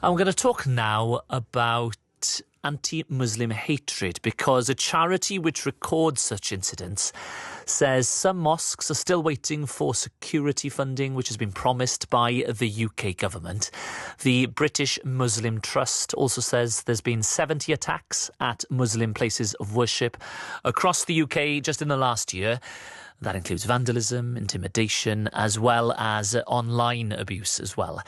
I'm going to talk now about anti-Muslim hatred, because a charity which records such incidents says some mosques are still waiting for security funding which has been promised by the UK government. The British Muslim Trust also says there's been 70 attacks at Muslim places of worship across the UK just in the last year. That includes vandalism, intimidation, as well as online abuse as well.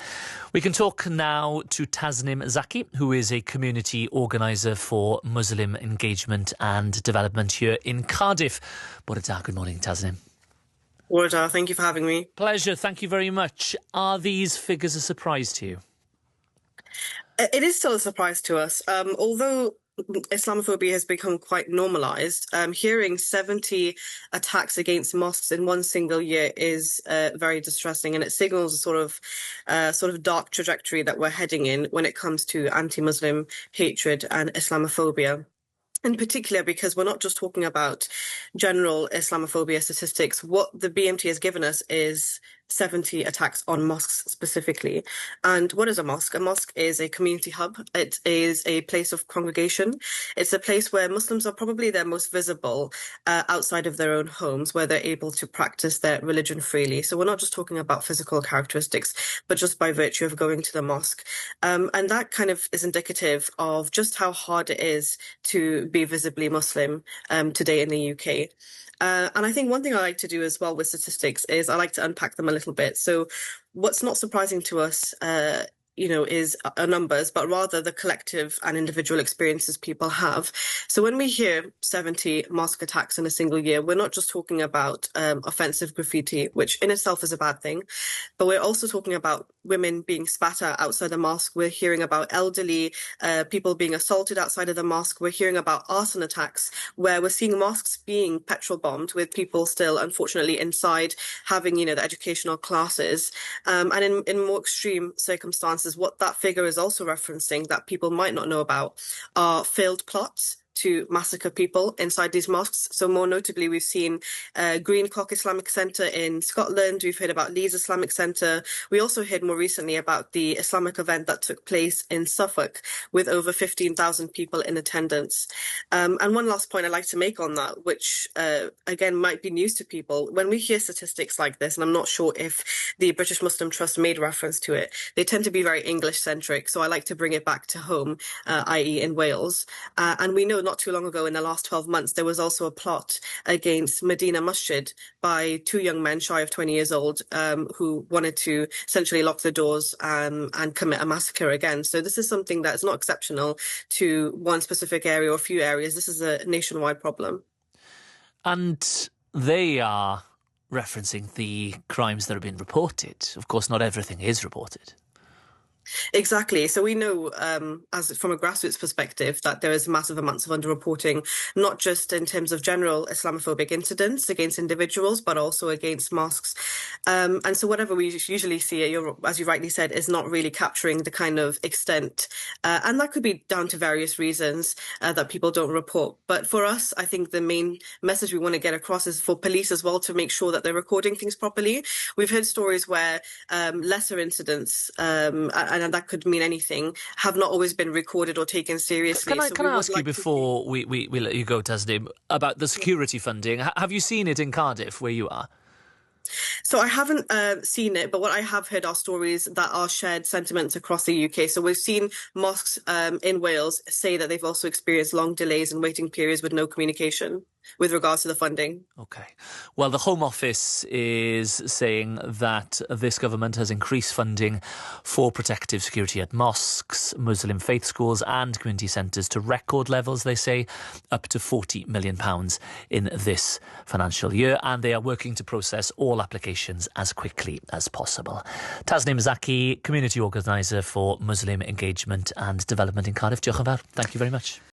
We can talk now to Tasnim Zaki, who is a community organiser for Muslim engagement and development here in Cardiff. Borada, good morning, Tasnim. Borada, thank you for having me. Pleasure, thank you very much. Are these figures a surprise to you? It is still a surprise to us. Although Islamophobia has become quite normalised, hearing 70 attacks against mosques in one single year is very distressing, and it signals a sort of dark trajectory that we're heading in when it comes to anti-Muslim hatred and Islamophobia. In particular, because we're not just talking about general Islamophobia statistics. What the BMT has given us is 70 attacks on mosques specifically. And what is a mosque? A mosque is a community hub. It is a place of congregation. It's a place where Muslims are probably their most visible outside of their own homes, where they're able to practice their religion freely. So we're not just talking about physical characteristics, but just by virtue of going to the mosque. And that kind of is indicative of just how hard it is to be visibly Muslim today in the UK. And I think one thing I like to do as well with statistics is I like to unpack them a little bit. So what's not surprising to us, is numbers, but rather the collective and individual experiences people have. So when we hear 70 mosque attacks in a single year, we're not just talking about offensive graffiti, which in itself is a bad thing, but we're also talking about women being spat at outside the mosque. We're hearing about elderly people being assaulted outside of the mosque. We're hearing about arson attacks, where we're seeing mosques being petrol bombed with people still, unfortunately, inside having, the educational classes. And in more extreme circumstances, what that figure is also referencing that people might not know about are failed plots to massacre people inside these mosques. So more notably, we've seen Green Cock Islamic Centre in Scotland. We've heard about Leeds Islamic Centre. We also heard more recently about the Islamic event that took place in Suffolk with over 15,000 people in attendance. And one last point I'd like to make on that, which again might be news to people. When we hear statistics like this, and I'm not sure if the British Muslim Trust made reference to it, they tend to be very English-centric. So I like to bring it back to home, i.e. in Wales. And we know not too long ago, in the last 12 months, there was also a plot against Medina Masjid by two young men shy of 20 years old who wanted to essentially lock the doors and commit a massacre again. So this is something that is not exceptional to one specific area or a few areas. This is a nationwide problem. And they are referencing the crimes that have been reported. Of course, not everything is reported. Exactly. So we know, as from a grassroots perspective, that there is massive amounts of underreporting, not just in terms of general Islamophobic incidents against individuals, but also against mosques. And so whatever we usually see, as you rightly said, is not really capturing the kind of extent. And that could be down to various reasons that people don't report. But for us, I think the main message we want to get across is for police as well to make sure that they're recording things properly. We've heard stories where lesser incidents, and that could mean anything, have not always been recorded or taken seriously. Can I ask you before we let you go, Tasnim, about the security funding? Have you seen it in Cardiff, where you are? So I haven't seen it, but what I have heard are stories that are shared sentiments across the UK. So we've seen mosques in Wales say that they've also experienced long delays and waiting periods with no communication with regards to the funding. OK. Well, the Home Office is saying that this government has increased funding for protective security at mosques, Muslim faith schools and community centres to record levels, they say, up to £40 million in this financial year. And they are working to process all applications as quickly as possible. Tasnim Zaki, community organiser for Muslim engagement and development in Cardiff. Diolch yn fawr. Thank you very much.